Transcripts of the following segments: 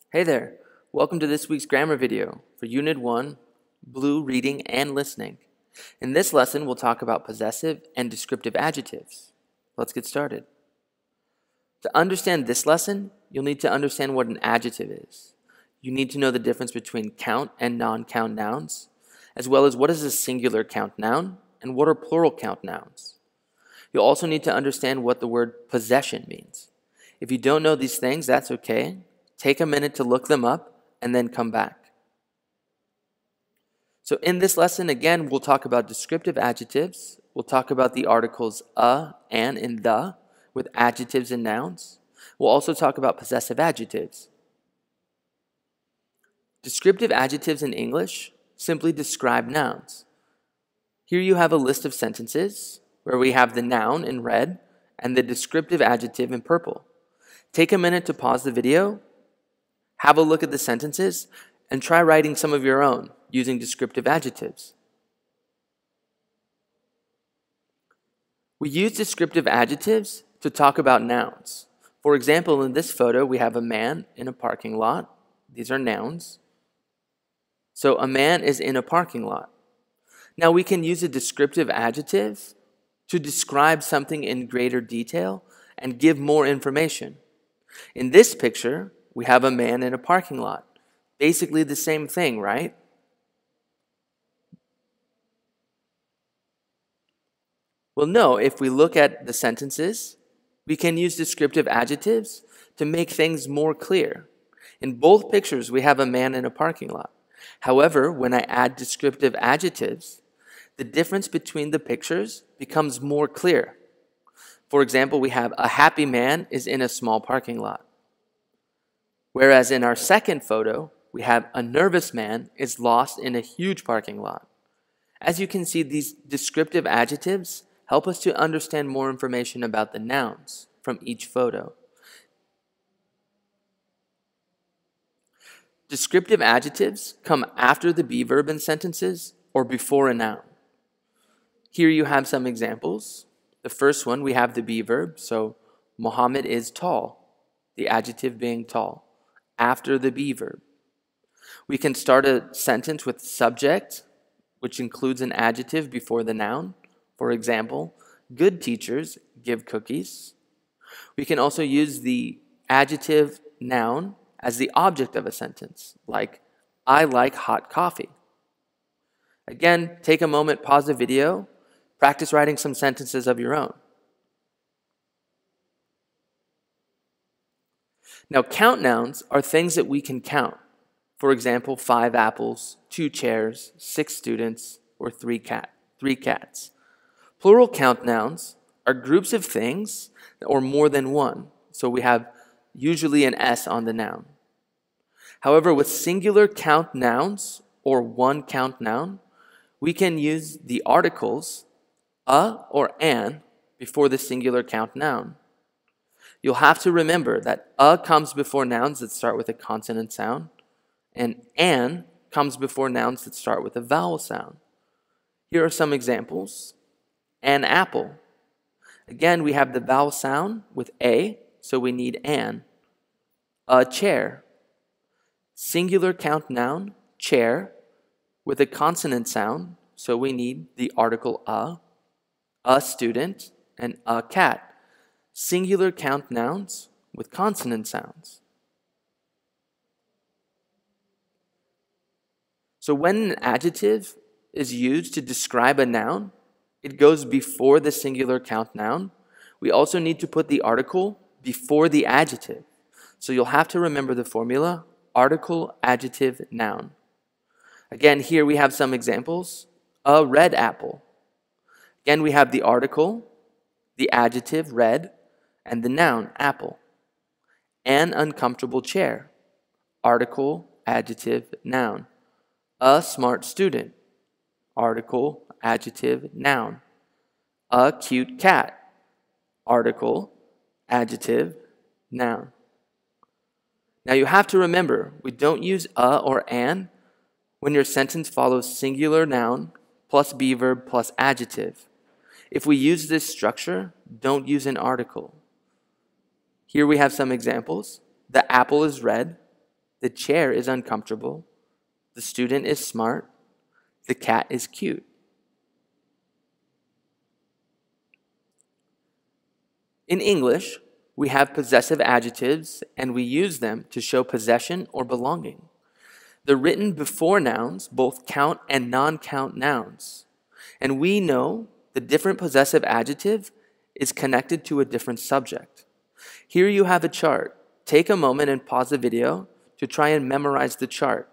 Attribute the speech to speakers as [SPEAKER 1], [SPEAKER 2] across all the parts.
[SPEAKER 1] Hey there, welcome to this week's grammar video for Unit 1, Blue Reading and Listening. In this lesson, we'll talk about possessive and descriptive adjectives. Let's get started. To understand this lesson, you'll need to understand what an adjective is. You need to know the difference between count and non-count nouns, as well as what is a singular count noun and what are plural count nouns. You'll also need to understand what the word possession means. If you don't know these things, that's okay. Take a minute to look them up and then come back. So in this lesson, again, we'll talk about descriptive adjectives. We'll talk about the articles a, and the with adjectives and nouns. We'll also talk about possessive adjectives. Descriptive adjectives in English simply describe nouns. Here you have a list of sentences where we have the noun in red and the descriptive adjective in purple. Take a minute to pause the video, have a look at the sentences, and try writing some of your own using descriptive adjectives. We use descriptive adjectives to talk about nouns. For example, in this photo, we have a man in a parking lot. These are nouns. So a man is in a parking lot. Now we can use a descriptive adjective to describe something in greater detail and give more information. In this picture, we have a man in a parking lot. Basically the same thing, right? Well, no, if we look at the sentences, we can use descriptive adjectives to make things more clear. In both pictures, we have a man in a parking lot. However, when I add descriptive adjectives, the difference between the pictures becomes more clear. For example, we have a happy man is in a small parking lot. Whereas in our second photo, we have a nervous man is lost in a huge parking lot. As you can see, these descriptive adjectives help us to understand more information about the nouns from each photo. Descriptive adjectives come after the be verb in sentences or before a noun. Here you have some examples. The first one, we have the be verb, so Muhammad is tall, the adjective being tall, after the be verb. We can start a sentence with subject, which includes an adjective before the noun. For example, good teachers give cookies. We can also use the adjective noun as the object of a sentence, like, I like hot coffee. Again, take a moment, pause the video, practice writing some sentences of your own. Now, count nouns are things that we can count. For example, 5 apples, 2 chairs, 6 students, or 3 cats. Plural count nouns are groups of things or more than one. So we have usually an S on the noun. However, with singular count nouns or one count noun, we can use the articles a or an before the singular count noun. You'll have to remember that a comes before nouns that start with a consonant sound, and an comes before nouns that start with a vowel sound. Here are some examples. An apple. Again, we have the vowel sound with a, so we need an. A chair. Singular count noun, chair, with a consonant sound, so we need the article a student, and a cat. Singular count nouns with consonant sounds. So when an adjective is used to describe a noun, it goes before the singular count noun. We also need to put the article before the adjective. So you'll have to remember the formula, article, adjective, noun. Again, here we have some examples. A red apple. Again, we have the article, the adjective, red, and the noun, apple. An uncomfortable chair. Article, adjective, noun. A smart student. Article, adjective, noun. A cute cat. Article, adjective, noun. Now you have to remember, we don't use a or an when your sentence follows singular noun plus be verb plus adjective. If we use this structure, don't use an article. Here we have some examples. The apple is red. The chair is uncomfortable. The student is smart. The cat is cute. In English, we have possessive adjectives, and we use them to show possession or belonging. They're written before nouns, both count and non-count nouns. And we know the different possessive adjective is connected to a different subject. Here you have a chart. Take a moment and pause the video to try and memorize the chart.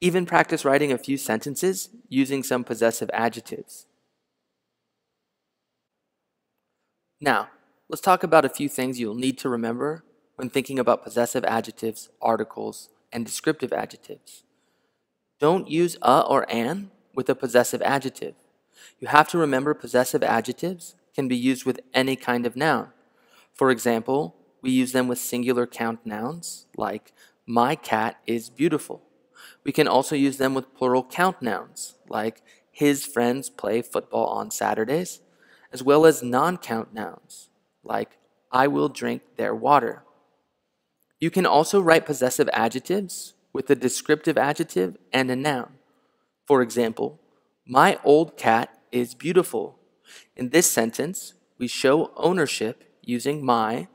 [SPEAKER 1] Even practice writing a few sentences using some possessive adjectives. Now, let's talk about a few things you'll need to remember when thinking about possessive adjectives, articles, and descriptive adjectives. Don't use a or an with a possessive adjective. You have to remember possessive adjectives can be used with any kind of noun. For example, we use them with singular count nouns like my cat is beautiful. We can also use them with plural count nouns like his friends play football on Saturdays, as well as non-count nouns like I will drink their water. You can also write possessive adjectives with a descriptive adjective and a noun. For example, my old cat is beautiful. In this sentence, we show ownership using my.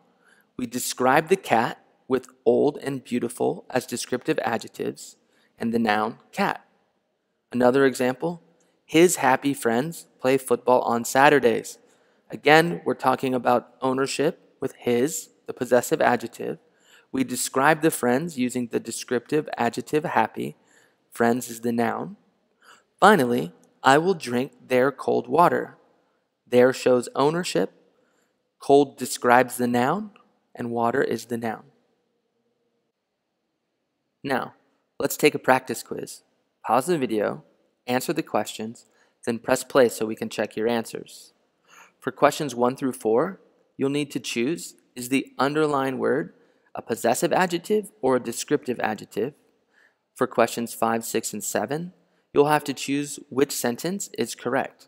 [SPEAKER 1] We describe the cat with old and beautiful as descriptive adjectives and the noun cat. Another example, his happy friends play football on Saturdays. Again, we're talking about ownership with his, the possessive adjective. We describe the friends using the descriptive adjective happy. Friends is the noun. Finally, I will drink their cold water. Their shows ownership. Cold describes the noun, and water is the noun. Now, let's take a practice quiz. Pause the video, answer the questions, then press play so we can check your answers. For questions 1 through 4, you'll need to choose, is the underlined word a possessive adjective or a descriptive adjective? For questions 5, 6, and 7, you'll have to choose which sentence is correct.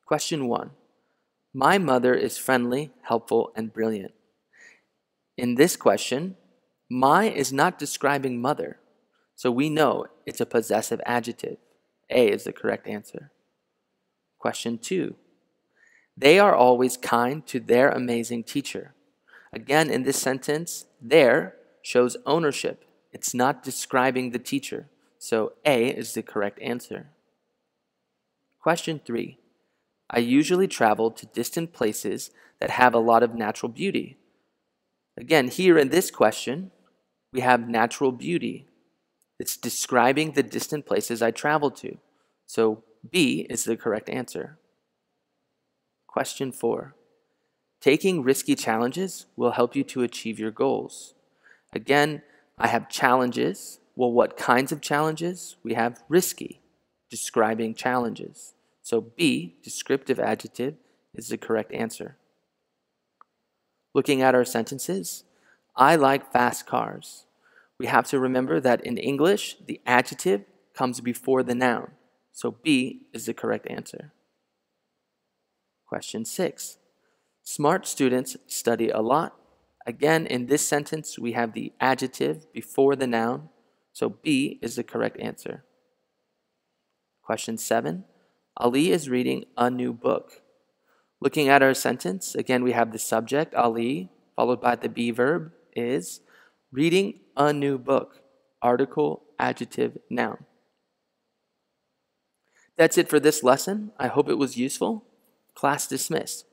[SPEAKER 1] Question 1. My mother is friendly, helpful, and brilliant. In this question, my is not describing mother, so we know it's a possessive adjective. A is the correct answer. Question 2. They are always kind to their amazing teacher. Again, in this sentence, their shows ownership. It's not describing the teacher, so A is the correct answer. Question 3. I usually travel to distant places that have a lot of natural beauty. Again, here in this question, we have natural beauty. It's describing the distant places I travel to, so B is the correct answer. Question 4. Taking risky challenges will help you to achieve your goals. Again, I have challenges. Well, what kinds of challenges? We have risky, describing challenges. So B, descriptive adjective, is the correct answer. Looking at our sentences, I like fast cars. We have to remember that in English, the adjective comes before the noun. So B is the correct answer. Question 6. Smart students study a lot. Again, in this sentence, we have the adjective before the noun. So B is the correct answer. Question 7. Ali is reading a new book. Looking at our sentence, again, we have the subject, Ali, followed by the be verb, is, reading a new book, article, adjective, noun. That's it for this lesson. I hope it was useful. Class dismissed.